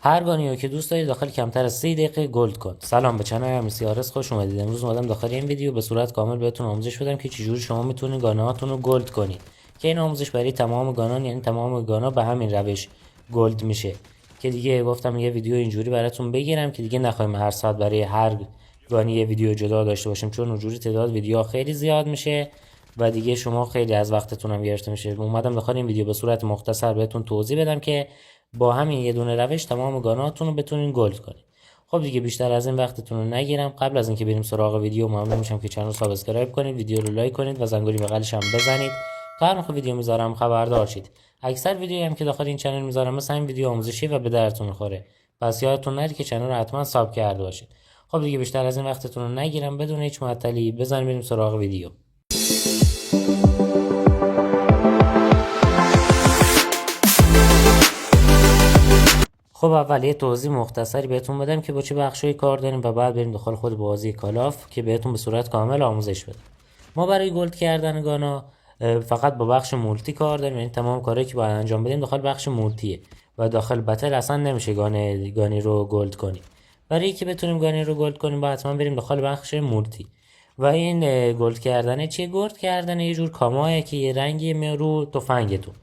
هر گانیو که دوست دارید داخل کمتر از 3 دقیقه گلد کن. سلام، به چنل MCRS خوش اومدید. امروز اومدم داخل این ویدیو به صورت کامل بهتون آموزش بدم که چجوری شما میتونید گانه‌هاتون رو گلد کنید. که این آموزش برای تمام گانان، یعنی تمام گانا به همین روش گلد میشه. که دیگه گفتم یه ویدیو اینجوری براتون بگیرم که دیگه نخوایم هر ساعت برای هر گانی یه ویدیو جدا داشته باشیم، چون اونجوری تعداد ویدیوها خیلی زیاد میشه و دیگه شما خیلی از وقتتون هم گرفته میشه. اومدم داخل این ویدیو به صورت مختصر بهتون توضیح بدم که با همین یه دونه روش تمام گاناتون رو بتونین گلد کنید. خب دیگه بیشتر از این وقتتون رو نگیرم. قبل از اینکه بریم سراغ ویدیو، ممنون میشم که چنل رو سابسکرایب کنید، ویدیو رو لایک کنید و زنگوله بغلش هم بزنید تا هر موقع ویدیو میذارم خبردار شید. اکثر ویدیویی هم که داخل این چنل میذارم مثلا این ویدیو آموزشی و به درتون میخوره، پس یادتون نره که چنل رو حتما ساب کرده باشید. خب دیگه بیشتر از این وقتتون رو نگیرم، بدون هیچ معطلی بزنیم بریم سراغ ویدیو. خب اول یه توضیح مختصری بهتون بدم که با چه بخشی کار داریم و بعد بریم داخل خود بازی کالاف که بهتون به صورت کامل آموزش بدم. ما برای گلد کردن گانا فقط با بخش مولتی کار داریم، یعنی تمام کاری که باید انجام بدیم داخل بخش مولتیه و داخل بتل اصلا نمیشه گانی رو گلد کنیم. برای اینکه بتونیم گانی رو گلد کنیم باید حتما بریم داخل بخش مولتی. و این گلد کردن چیه؟ گلد کردن یه جور کامایه که یه رنگی میاد رو تفنگتون،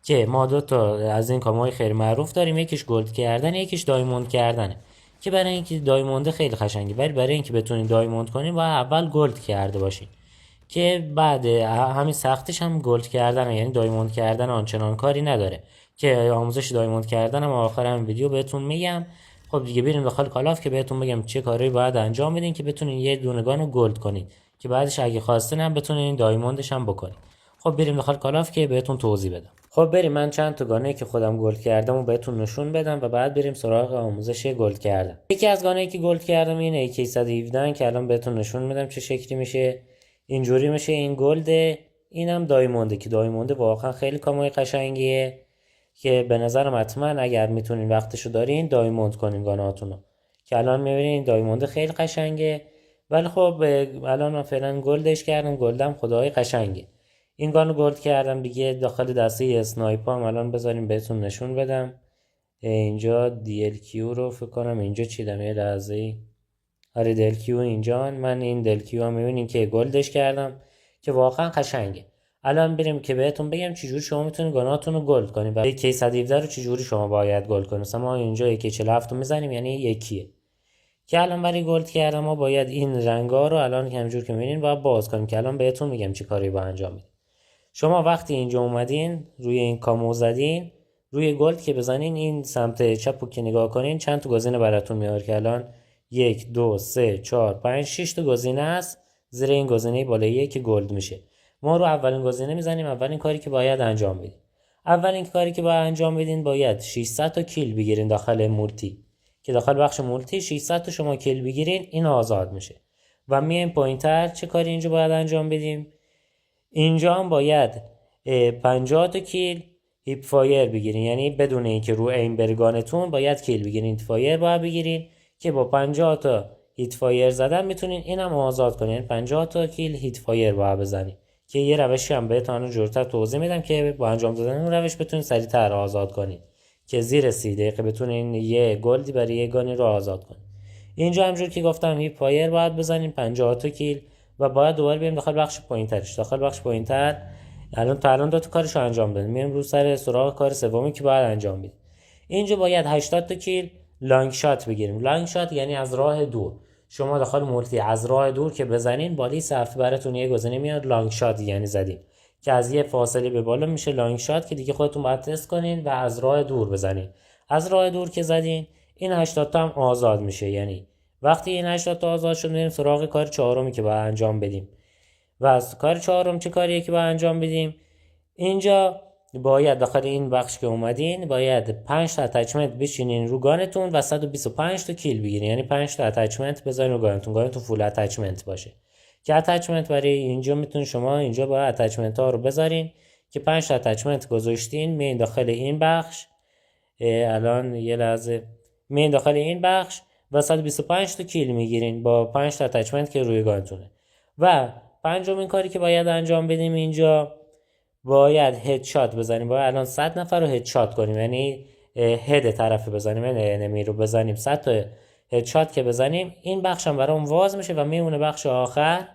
که ما دو تا از این کامای خیلی معروف داریم، یکیش گلد کردن، یکیش دایموند کردنه. که برای اینکه دایموند خیلی قشنگه، ولی برای اینکه بتونین دایموند کنین باید اول گلد کرده باشین، که بعد همین سختش هم گلد کردن، یعنی دایموند کردن آنچنان کاری نداره که آموزش دایموند کردن هم آخر هم ویدیو بهتون میگم. خب دیگه بریم داخل کالاف که بهتون بگم چه کاری باید انجام بدین که بتونین یه دونگان رو گلد کنید، که بعدش اگه خواستین هم بتونین دایموندش هم بکنید. خب بریم داخل کالاف که بهتون توضیح بدم. خب بریم من چند تا گانه که خودم گلد کردم و بهتون نشون بدم و بعد بریم سراغ آموزش گلد کردن. یکی از گانه‌ای که گلد کردم اینه AK117 که الان بهتون نشون میدم چه شکلی میشه. اینجوری میشه این گلده. اینم دایمونده که دایمونده واقعا خیلی کامای قشنگیه که به نظرم حتما اگر میتونین وقتشو دارین دایموند کنین گاناتونو، که الان میبینین دایمونده خیلی قشنگه. ولی خب الان من فعلا گلدش کردم، گلدم خدای قشنگه. این گانو گلد کردم دیگه داخل دسته اسنایپ هم الان بذاریم بهتون نشون بدم. اینجا DLQ رو فکر کنم اینجا چیدم، یه لحظه. آره DLQ اینجا، من این DLQ هم میبینین که گلدش کردم که واقعا قشنگه. الان بریم که بهتون بگم چجوری شما میتونید گاناتون رو گلد کنید. برای AK117 رو چجوری شما باید گلد کنید. مثلا ما اینجا AK47 رو میزنیم، یعنی یکیه. که الان برای گلد کردن ما باید این رنگا رو الان همینجور که میبینین باید باز کنیم، که الان بهتون میگم چی کاری باید انجام بدید. شما وقتی اینجا اومدین روی این کامو زدین، روی گلد که بزنین این سمت چپ رو که نگاه کنین چند تا گزینه براتون میاد که الان 1 2 3 4 5 6 تا گزینه است. زیر این گزینه بالایی که گلد میشه ما رو اولین گزینه میزنیم. اولین کاری که باید انجام بدین، اولین کاری که باید انجام بدین باید 600 تا کیل بگیرین داخل مولتی، که داخل بخش مولتی 600 تا شما کیل بگیرین این آزاد میشه. و میایم پایینتر چه کاری اینجا باید انجام بدیم؟ اینجا هم باید 50 تا کیل هیپ فایر بگیرین، یعنی بدون اینکه رو این برگانتون باید کیل بگیرین، هیپ فایر باید بگیرین که با 50 تا هیت فایر زدن میتونین اینم آزاد کنین. 50 تا کیل هیت فایر باید بزنین، که یه روشی هم بهتون جورتر توضیح میدم که با انجام دادن اون روش بتونین سریعتر آزاد کنین، که زیر 30 دقیقه بتونین یه گلدی برای یه گانی رو آزاد کنین. اینجا همونجوری که گفتم هیپ فایر باید بزنین 50 تا کیل و باید دوباره بریم داخل بخش پوینترش. داخل بخش پوینتر الان دو تا کارشو انجام بدیم. میریم رو سر سراغ کار سومی که باید انجام بدیم. اینجا باید 80 تا کیل لانگ شات بگیریم. لانگ شات یعنی از راه دور. شما داخل مولتی از راه دور که بزنین بالای صفحه براتون یه گزینه میاد لانگ شات، یعنی زدین که از یه فاصله به بالا میشه لانگ شات، که دیگه خودتون باید تست کنین و از راه دور بزنین. از راه دور که زدین این 80 تا هم آزاد میشه. یعنی وقتی این 80 تا آزاد شد میریم سراغ کار چهارمی که باید انجام بدیم. و از کار چهارم چه کاریه که باید انجام بدیم؟ اینجا باید داخل این بخش که اومدین باید 5 تا اتچمنت بشینین رو گانتون و 125 تا کیل بگیرین، یعنی 5 تا اتچمنت بزنین رو گانتون. گانتون فول اتچمنت باشه، که اتچمنت برای اینجا میتونین شما اینجا باید اتچمنت ها رو بذارین که 5 تا اتچمنت گذاشتین میین داخل این بخش. الان یه لحظه، میین داخل این بخش و 125 تا کیل میگیرین با 5 تا اتچمنت که روی گانتونه. و پنجمین کاری که باید انجام بدیم اینجا باید هدشات بزنیم. باید الان 100 نفر رو هدشات کنیم، یعنی هد طرف بزنیم، انمی رو بزنیم، 100 تا هدشات که بزنیم، این بخش هم برام واز میشه و میمونه بخش آخر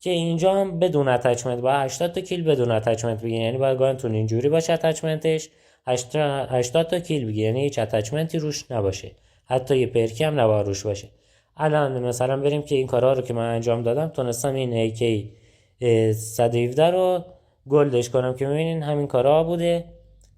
که اینجا هم بدون اتچمنت با 80 تا کیل بدون اتچمنت بگیرین. یعنی باید گانتون اینجوری باشه اتچمنتش 80 تا کیل بگیرین، یعنی هیچ اتچمنتی روش نباشه، حتی یه پرکی هم نباید روش باشه. الان مثلا بریم که این کارا رو که من انجام دادم، تونستم این AK 117 رو گلدش کنم که میبینین همین کارا بوده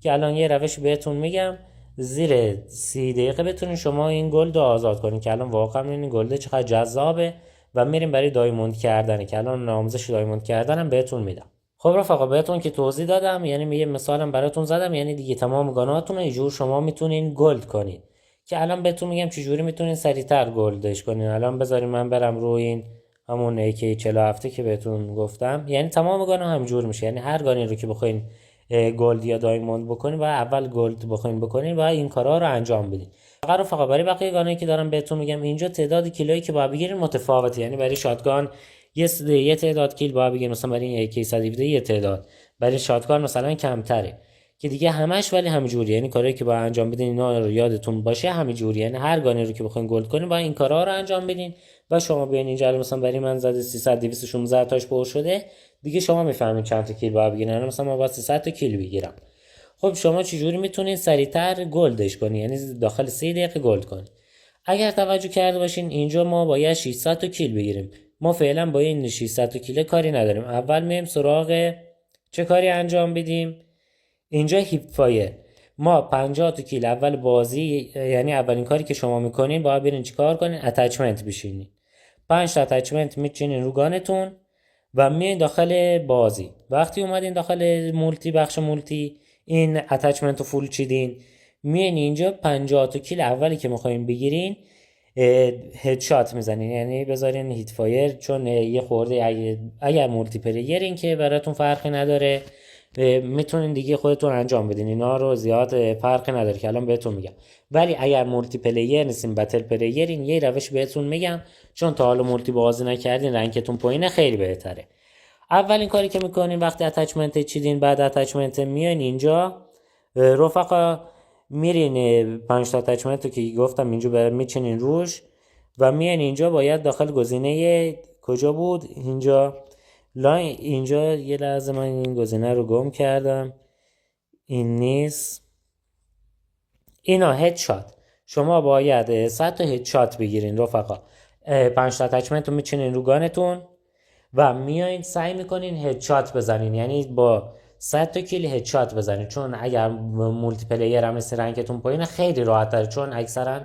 که الان یه روش بهتون میگم زیر 30 دقیقه بتونین شما این گلد رو آزاد کنین که الان واقعا این گلد چقدر جذابه و میریم برای دایموند کردن که الان آموزش دایموند کردنم بهتون میدم. خب رفقا بهتون که توضیح دادم، یعنی یه مثالم براتون زدم، یعنی دیگه تمام گاناتون رو اینجور شما میتونین گلد کنین که الان بهتون میگم چجوری میتونین سریعتر گلدش کنین. الان بذارین من برم روی این همون AK 47 که بهتون گفتم، یعنی تمام گانا همجور میشه. یعنی هر گانی رو که بخواین گلد یا دایموند بکنین و اول گلد بخواین بکنین و این کارا رو انجام بدین. فقط رفقا برای بقیه گانایی که دارم بهتون میگم، اینجا تعداد کیلویی که باید بگیرین متفاوته. یعنی برای شاتگان یه تعداد کیل باید بگیرین، مثلا برای این AK 117 یه تعداد، برای شاتگان مثلا کمتره که دیگه همش ولی همجوری. یعنی کارهایی که باید انجام بدین اینا رو یادتون باشه همجوری. یعنی هر گانی رو که بخواین گلد کنین باید این کارا رو انجام بدین و شما بیاین اینجا مثلا برای من زده 300 216 تاش پر شده دیگه، شما میفهمید چند تا کیل باید بگیرین. مثلا من باید 300 تا کیل بگیرم. خب شما چجوری میتونین سریعتر گلدش کنین، یعنی داخل 3 دقیقه گلد کنین؟ اگر توجه کرده باشین اینجا ما باید 600 تا کیل بگیریم. ما فعلا با این 600 تا کیل کاری نداریم. اول میایم سراغ چه کاری انجام بدیم؟ اینجا هیپ فایر. ما 50 تا کیل اول بازی، یعنی اولین کاری که شما میکنین باید برین چیکار کنین؟ اتچمنت بشینین. 5 تا اتچمنت میچینین رو گانتون و میاین داخل بازی. وقتی اومدین داخل مولتی، بخش مولتی، این اتچمنت رو فول چیدین، میاین اینجا 50 تا کیل اولی که میخواین بگیرین هدشات میزنین، یعنی بذارین هیت فایر، چون یه خورده اگر مولتی پلیرین که براتون فرقی نداره میتونین دیگه خودتون انجام بدین، اینا رو زیاد فرقی نداره که الان بهتون میگم. ولی اگر مولتی پلیر نیستین، بتل پلیرین، یه روش بهتون میگم، چون تا حالا مولتی بازی نکردین رنکتون پایینه، خیلی بهتره. اولین کاری که میکنین وقتی اتچمنت چیدین، بعد اتچمنت میان اینجا رفقا، میرین 5 تا اتچمنت رو که گفتم اینجا میچینین روش و میان اینجا باید داخل گزینه کجا بود؟ اینجا یه لحظه من این گزینه رو گم کردم، این نیست، اینا هدشات. شما باید 100 تا هدشات بگیرین رفقا. 5 تا اتچمنت رو میچینین رو گانتون و میایین سعی میکنین هدشات بزنین، یعنی با 100 تا کیل هدشات بزنین، چون اگر مولتی پلیر هم مثل رنکتون پایینه خیلی راحت تر، چون اکثرا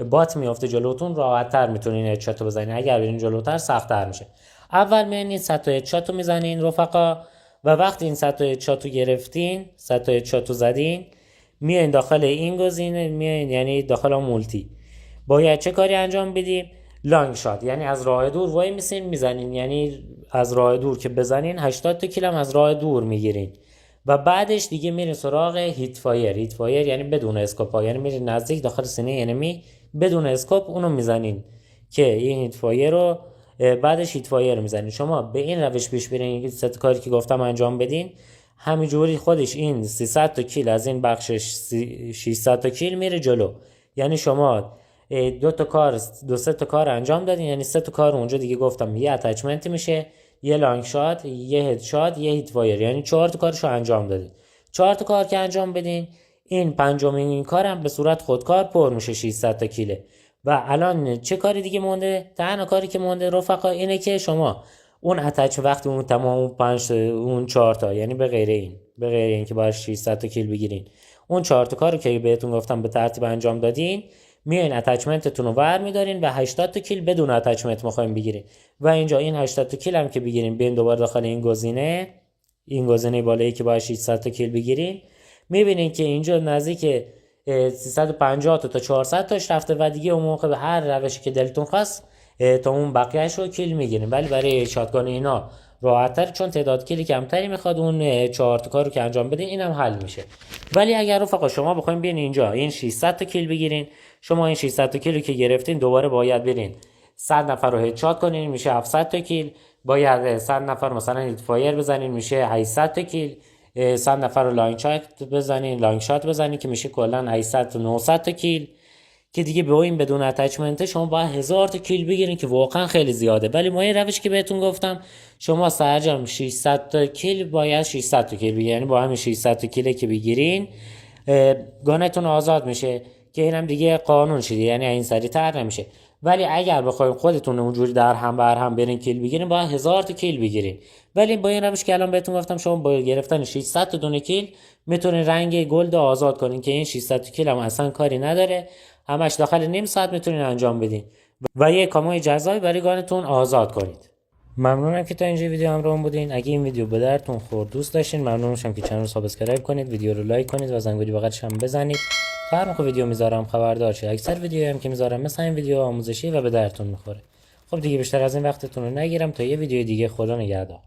بات میافته جلوتون، راحت تر میتونین هدشات رو بزنین. اگر برین جلوتر سخت تر میشه. اول میانین 100 تا هدشات رو میزنین رفقا و وقتی این 100 تا هدشات رو گرفتین، 100 تا هدشات رو زدین، میایین داخل این گزینه، میایین یعنی داخل مولتی باید چه کاری انجام بدیم؟ لانگ شات، یعنی از راه دور وای میسین میزنین، یعنی از راه دور که بزنین 80 تا کیل هم از راه دور میگیرین و بعدش دیگه میرین سراغ هیت فایر. هیت فایر یعنی بدون اسکوپ، یعنی میرین نزدیک داخل سینه انمی بدون اسکوپ اونو میزنین که این هیت فایر رو بعدش هیت فایر میزنین. شما به این روش پیش برین، ست کاری که گفتم انجام بدین، همینجوری خودش این 300 تا کیل از این بخشش 600 تا کیل میره جلو. یعنی شما دو سه تا کار انجام دادین، یعنی 3 تا کار اونجا دیگه گفتم، یه اتچمنت میشه، یه لانگ شات، یه هد شات، یه هیت وایر، یعنی 4 تا کارشو انجام دادین. 4 تا کار که انجام بدین، این پنجمین این کارم به صورت خودکار پر میشه 600 تا کیله. و الان چه کاری دیگه مونده؟ تنها کاری که مونده رفقا اینه که شما اون اتچ وقتی اون تمام اون 4 تا، یعنی به غیر این که باید 600 تا کیل بگیرین، اون 4 تا کارو که بهتون گفتم به ترتیب انجام دادین، میایین اتچمنتتون رو ور میدارین و 80 تا کیل بدون اتچمنت میخوایم بگیرین و اینجا این 80 تا کیل هم که بگیرین بیاین دوباره داخل این گزینه بالایی که باید 600 تا کیل بگیرین، میبینین که اینجا نزدیک 350 تا 400 تاش رفته و دیگه اون موقع به هر روشی که دلتون خواست تا اون بقیه‌اش رو کیل میگیرین. ولی برای شاتگان اینا راحت‌تر، چون تعداد کیل کمتری میخواد، اون 4 تا کارو که انجام بدین اینم حل میشه. ولی اگر رفقا شما بخواید بیاین اینجا این 600 تا کیل بگیرین، شما این 600 تا کیل رو که گرفتین دوباره باید برین 100 نفر رو هدشات کنین، میشه 700 تا کیل. باید 100 نفر مثلا هیت فایر بزنین، میشه 800 تا کیل. 100 نفر رو لانگ شات بزنین که میشه کلا 800 تا 900 تا کیل، که دیگه به این بدون اتچمنت شما باید 1000 تا کیل بگیرین که واقعا خیلی زیاده. ولی ما این روش که بهتون گفتم، شما سرجم 600 تا کیل باید 600 تا کیل بگیرین، یعنی با همین 600 تا کیل که بگیرین گانتون آزاد میشه، که اینم دیگه قانون شده، یعنی این سریع‌تر نمیشه. ولی اگر بخواید خودتون اونجوری در هم بر هم برین کیل بگیرین، باید 1000 تا کیل بگیرین. ولی با این روش که الان بهتون گفتم، شما با گرفتن 600 تا دونه کیل میتونین رنگ گلد آزاد کنین، که این 600 تا کیل هم اصلا کاری نداره، همش داخل نیم ساعت میتونین انجام بدین و یه کاموی جزایی برای گانتون آزاد کنید. ممنونم که تا اینجا ویدیو همراهم بودین. اگه این ویدیو به درتون خورد، دوست داشتین، ممنون میشم که چنل رو سابسکرایب کنید، ویدیو رو لایک کنید و زنگوله بغلش هم بزنید تا هر موقع ویدیو میذارم خبردار شید. اکثر ویدیوهایی هم که میذارم مثلا این ویدیو آموزشی و به درتون میخوره. خب دیگه بیشتر از این وقتتون رو نگیرم، تا یه ویدیو دیگه، خدا نگهدار.